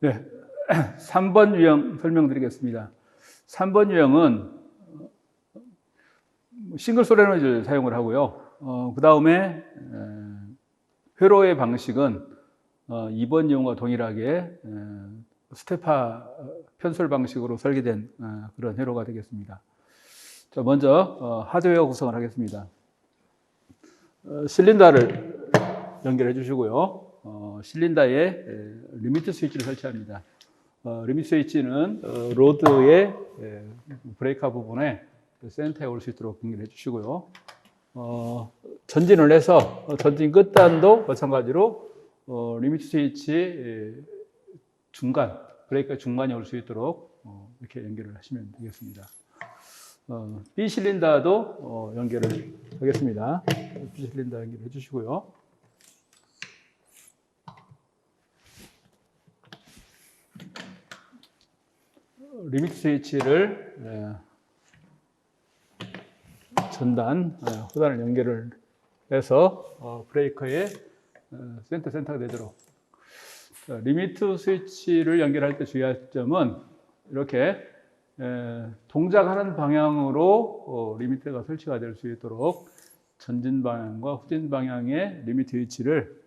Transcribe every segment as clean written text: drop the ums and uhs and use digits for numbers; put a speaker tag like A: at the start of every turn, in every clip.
A: 네, 3번 유형 설명드리겠습니다. 3번 유형은 싱글 솔레노이드를 사용을 하고요. 그 다음에 회로의 방식은 2번 유형과 동일하게 스테파 편솔 방식으로 설계된 그런 회로가 되겠습니다. 자, 먼저 하드웨어 구성을 하겠습니다. 실린더를 연결해 주시고요. 실린더에 리미트 스위치를 설치합니다. 리미트 스위치는 로드의 브레이커 부분에 센터에 올 수 있도록 연결해 주시고요. 전진을 해서 전진 끝단도 마찬가지로 리미트 스위치 중간, 브레이커 중간에 올 수 있도록 이렇게 연결을 하시면 되겠습니다. B 실린더도 연결을 하겠습니다. B 실린더 연결해 주시고요. 리미트 스위치를 전단, 후단을 연결을 해서 브레이커의 센터가 되도록. 리미트 스위치를 연결할 때 주의할 점은 이렇게 동작하는 방향으로 리미트가 설치가 될 수 있도록 전진 방향과 후진 방향의 리미트 위치를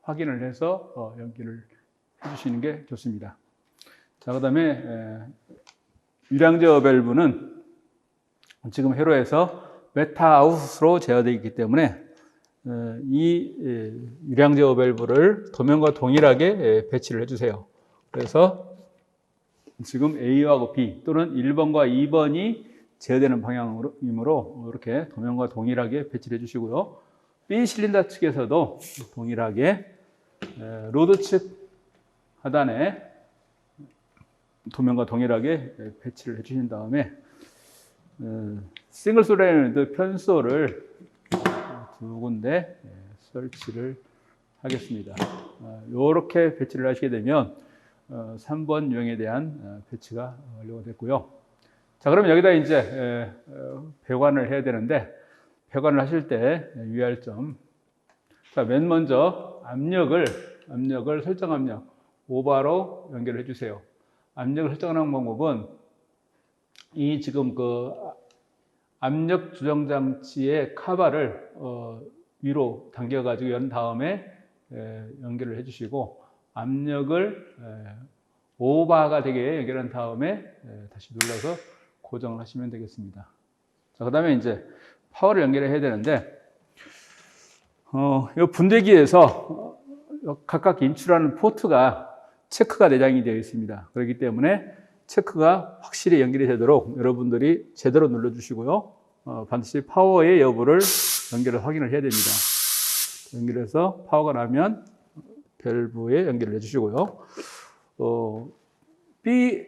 A: 확인을 해서 연결을 해주시는 게 좋습니다. 자, 그 다음에 유량제어 밸브는 지금 회로에서 메타 아웃으로 제어되어 있기 때문에 이 유량제어 밸브를 도면과 동일하게 배치를 해주세요. 그래서 지금 A하고 B 또는 1번과 2번이 제어되는 방향이므로 이렇게 도면과 동일하게 배치를 해주시고요. B 실린더 측에서도 동일하게 로드 측 하단에 도면과 동일하게 배치를 해주신 다음에 싱글 솔레노이드 편소를 두 군데 설치를 하겠습니다. 이렇게 배치를 하시게 되면 3번 유형에 대한 배치가 완료가 됐고요. 자, 그러면 여기다 이제 배관을 해야 되는데, 배관을 하실 때 유의할 점. 자, 맨 먼저 압력을 설정 압력 5바로 연결해 주세요. 압력을 설정하는 방법은 이 지금 그 압력 조정 장치의 카바를 위로 당겨가지고 연 다음에 연결을 해주시고 압력을 5바가 되게 연결한 다음에 다시 눌러서 고정을 하시면 되겠습니다. 자, 그 다음에 이제 파워를 연결해야 되는데 이 분대기에서 각각 인출하는 포트가 체크가 내장이 되어 있습니다. 그렇기 때문에 체크가 확실히 연결이 되도록 여러분들이 제대로 눌러주시고요. 반드시 파워의 여부를 연결을 확인을 해야 됩니다. 연결해서 파워가 나면 밸브에 연결을 해주시고요. B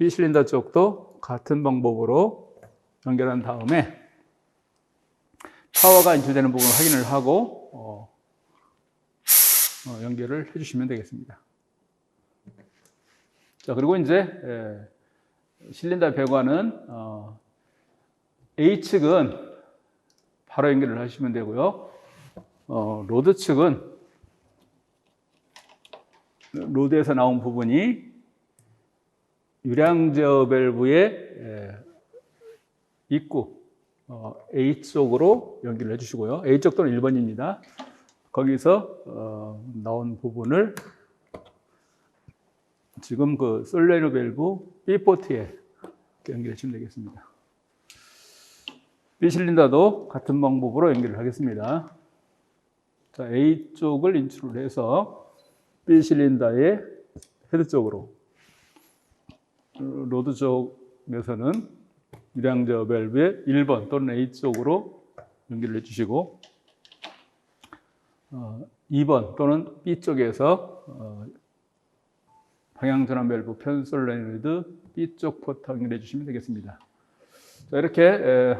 A: 실린더 쪽도 같은 방법으로 연결한 다음에 파워가 인출되는 부분을 확인을 하고 연결을 해주시면 되겠습니다. 자, 그리고 이제 실린더 배관은 A 측은 바로 연결을 하시면 되고요. 로드 측은 로드에서 나온 부분이 유량제어 밸브의 입구 A 쪽으로 연결을 해주시고요. A 쪽 또는 1번입니다. 거기서 나온 부분을 지금 그 솔레노 밸브 B 포트에 연결해 주시면 되겠습니다. B 실린더도 같은 방법으로 연결을 하겠습니다. 자, A 쪽을 인출을 해서 B 실린더의 헤드 쪽으로, 로드 쪽에서는 유량제어 밸브의 1번 또는 A 쪽으로 연결을 해주시고 2번 또는 B 쪽에서 방향전환 밸브 편솔레노이드 B 쪽 포트 연결해 주시면 되겠습니다. 자, 이렇게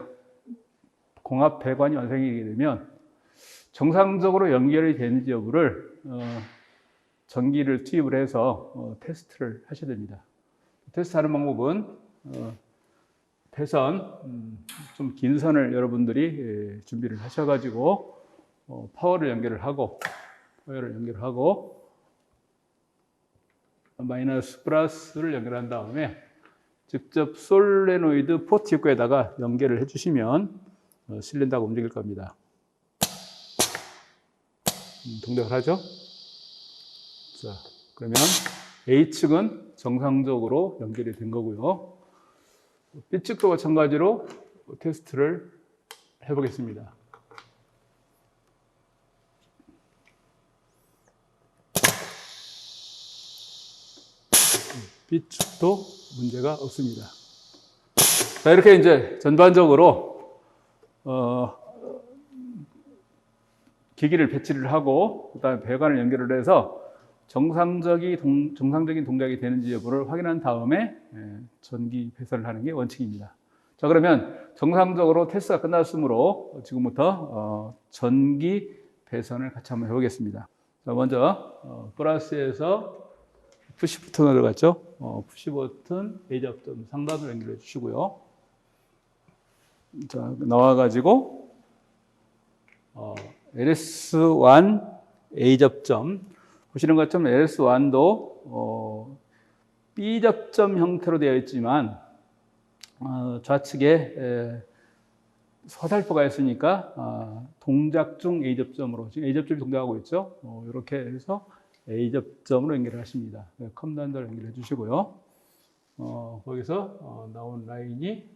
A: 공합 배관이 완성이 되면 정상적으로 연결이 되는지 여부를 전기를 투입을 해서 테스트를 하셔야 됩니다. 테스트하는 방법은 배선, 좀 긴 선을 여러분들이 준비를 하셔가지고 파워를 연결을 하고 마이너스 플러스를 연결한 다음에 직접 솔레노이드 포트 입구에다가 연결을 해주시면 실린더가 움직일 겁니다. 동작을 하죠. 자, 그러면 A측은 정상적으로 연결이 된 거고요. B측도 마찬가지로 테스트를 해보겠습니다. B측도 문제가 없습니다. 자, 이렇게 이제 전반적으로 기기를 배치를 하고 그다음에 배관을 연결을 해서 정상적인 동작이 되는지 여부를 확인한 다음에 전기 배선을 하는 게 원칙입니다. 자, 그러면 정상적으로 테스트가 끝났으므로 지금부터 전기 배선을 같이 한번 해보겠습니다. 자, 먼저 플러스에서 푸시 버튼을 들어갔죠. 푸시 버튼 A 접점 상단으로 연결해 주시고요. 자, 나와가지고 LS1 A 접점 보시는 것처럼 LS1도 B 접점 형태로 되어 있지만 좌측에 서살포가 있으니까 동작 중 A 접점으로 지금 A 접점이 동작하고 있죠. 이렇게 해서 A 접점으로 연결을 하십니다. 컴단도를 연결해 주시고요. 거기서 나온 라인이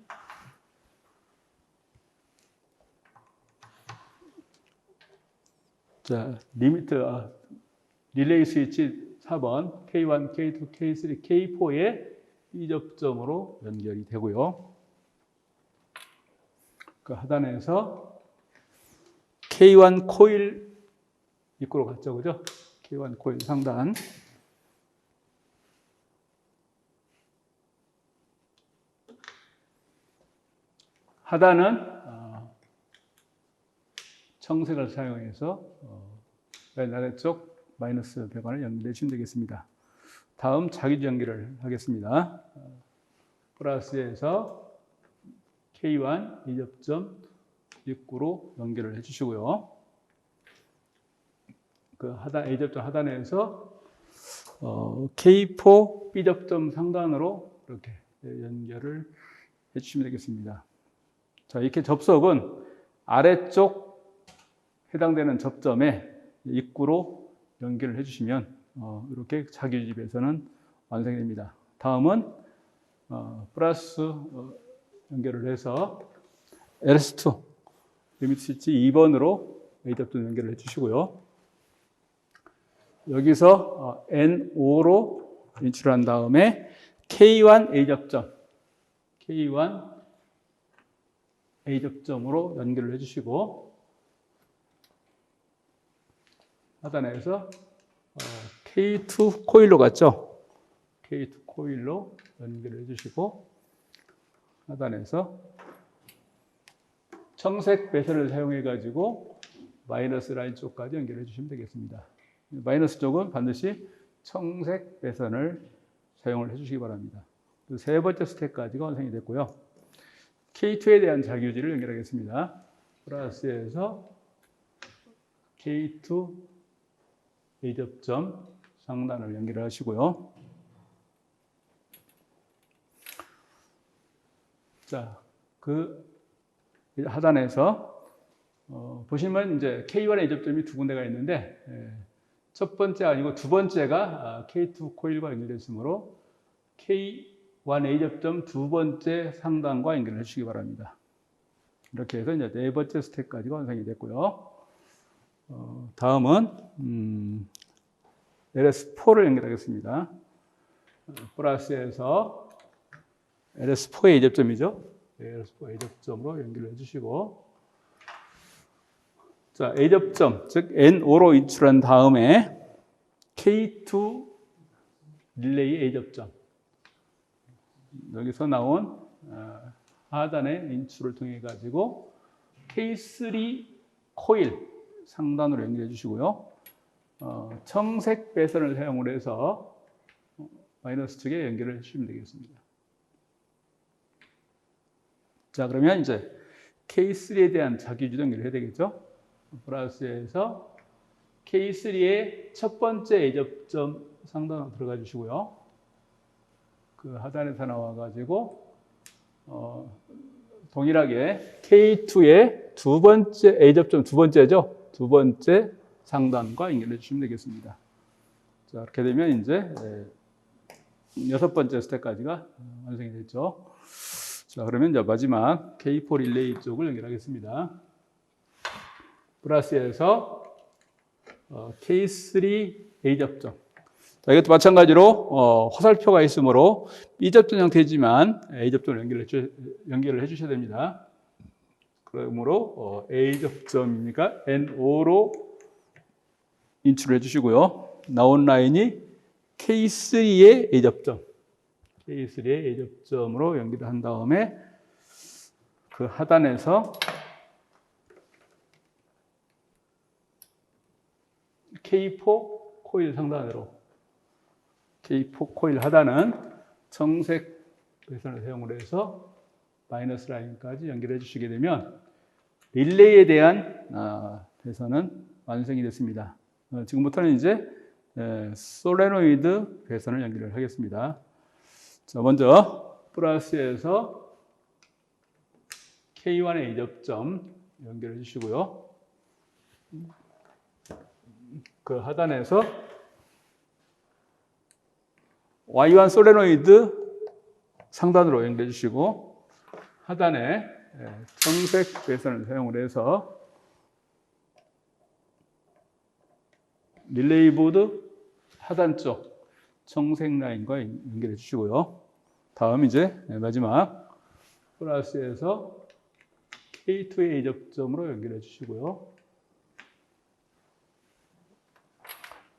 A: 자, 릴레이 스위치 4번 K1, K2, K3, K4의 B 접점으로 연결이 되고요. 그 하단에서 K1 코일 입구로 갔죠, 그죠? K1 코일 상단. 하단은 청색을 사용해서 맨 아래쪽 마이너스 배관을 연결해 주시면 되겠습니다. 다음 자기주 연결을 하겠습니다. 플러스에서 K1 이 접점 입구로 연결을 해주시고요. 그 하단 A 접점 하단에서 K4 B 접점 상단으로 이렇게 연결을 해주시면 되겠습니다. 자, 이렇게 접속은 아래쪽 해당되는 접점에 입구로 연결을 해주시면 이렇게 자기주지 배선은 완성이 됩니다. 다음은 플러스 연결을 해서 LS2 리미트 스위치 2번으로 A 접점 연결을 해주시고요. 여기서 N5로 인출한 다음에 K1 A 접점, K1 A 접점으로 연결을 해주시고 하단에서 K2 코일로 갔죠. K2 코일로 연결을 해주시고 하단에서 청색 배선을 사용해 가지고 마이너스 라인 쪽까지 연결해 주시면 되겠습니다. 마이너스 쪽은 반드시 청색 배선을 사용을 해주시기 바랍니다. 세 번째 스텝까지가 완성이 됐고요. K2에 대한 자기유지를 연결하겠습니다. 플러스에서 K2 A 접점 상단을 연결을 하시고요. 자, 그 하단에서 보시면 이제 K1 A 접점이 두 군데가 있는데 첫 번째 아니고 두 번째가 K2 코일과 연결됐으므로 K1 A 접점 두 번째 상단과 연결을 해주시기 바랍니다. 이렇게 해서 이제 네 번째 스텝까지가 완성이 됐고요. 다음은 LS4를 연결하겠습니다. 플러스에서 LS4의 A 접점이죠. LS4 A 접점으로 연결해 주시고 자, A 접점, 즉 N5로 인출한 다음에 K2 릴레이 A 접점 여기서 나온 하단의 인출을 통해 가지고 K3 코일 상단으로 연결해 주시고요. 청색 배선을 사용을 해서 마이너스 측에 연결을 해주시면 되겠습니다. 자, 그러면 이제 K3에 대한 자기유지도 연결을 해야 되겠죠. 플러스에서 K3의 첫 번째 A 접점 상단으로 들어가 주시고요. 그 하단에서 나와가지고 동일하게 K2의 두 번째 A접점 두 번째죠. 두 번째 상단과 연결해 주시면 되겠습니다. 자, 이렇게 되면 이제 여섯 번째 스텝까지가 완성이 됐죠. 자, 그러면 이제 마지막 K4 릴레이 쪽을 연결하겠습니다. 플러스에서 K3 A접점. 자, 이것도 마찬가지로 화살표가 있으므로 B접점 형태이지만 A접점을 연결을 해주셔야 됩니다. 그러므로 A접점이니까 NO로 인출을 해주시고요. 나온 라인이 K3의 A접점, K3의 A접점으로 연결을 한 다음에 그 하단에서 K4 코일 상단으로 K4 코일 하단은 청색 배선을 사용을 해서 마이너스 라인까지 연결해 주시게 되면 릴레이에 대한 배선은 완성이 됐습니다. 지금부터는 이제 솔레노이드 배선을 연결을 하겠습니다. 자, 먼저 플러스에서 K1의 A접점 연결해 주시고요. 그 하단에서 Y1 솔레노이드 상단으로 연결해 주시고 하단에 청색 배선을 사용을 해서 릴레이 보드 하단 쪽 청색 라인과 연결해 주시고요. 다음 이제 마지막 플러스에서 K2의 A접점으로 연결해 주시고요.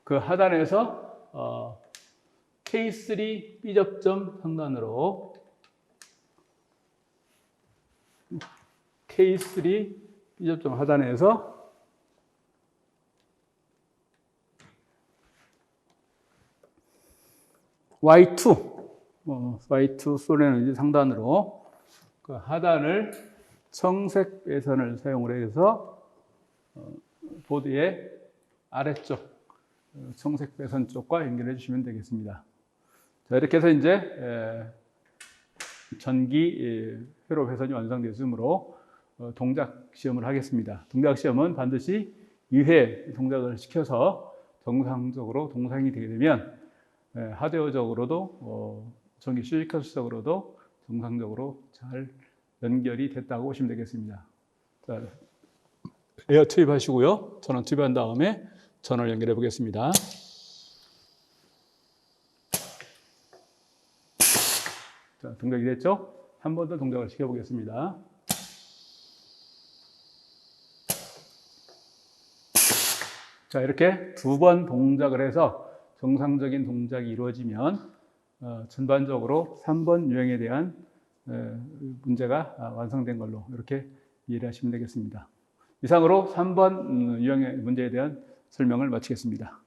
A: 그 하단에서 K3 B접점 상단으로 K3 B접점 하단에서 Y2 솔레노이드 상단으로 그 하단을 청색 배선을 사용을 해서 보드의 아래쪽 청색 배선 쪽과 연결해 주시면 되겠습니다. 자, 이렇게 해서 이제 전기 회로 배선이 완성되었으므로 동작 시험을 하겠습니다. 동작 시험은 반드시 2회 동작을 시켜서 정상적으로 동상이 되게 되면 하드웨어적으로도 전기 피지컬적으로도 정상적으로 잘 연결이 됐다고 보시면 되겠습니다. 자, 에어 투입하시고요. 전원 투입한 다음에 전원을 연결해 보겠습니다. 자, 동작이 됐죠? 한 번 더 동작을 시켜보겠습니다. 자, 이렇게 두 번 동작을 해서 정상적인 동작이 이루어지면 전반적으로 3번 유형에 대한 문제가 완성된 걸로 이렇게 이해를 하시면 되겠습니다. 이상으로 3번 유형의 문제에 대한 설명을 마치겠습니다.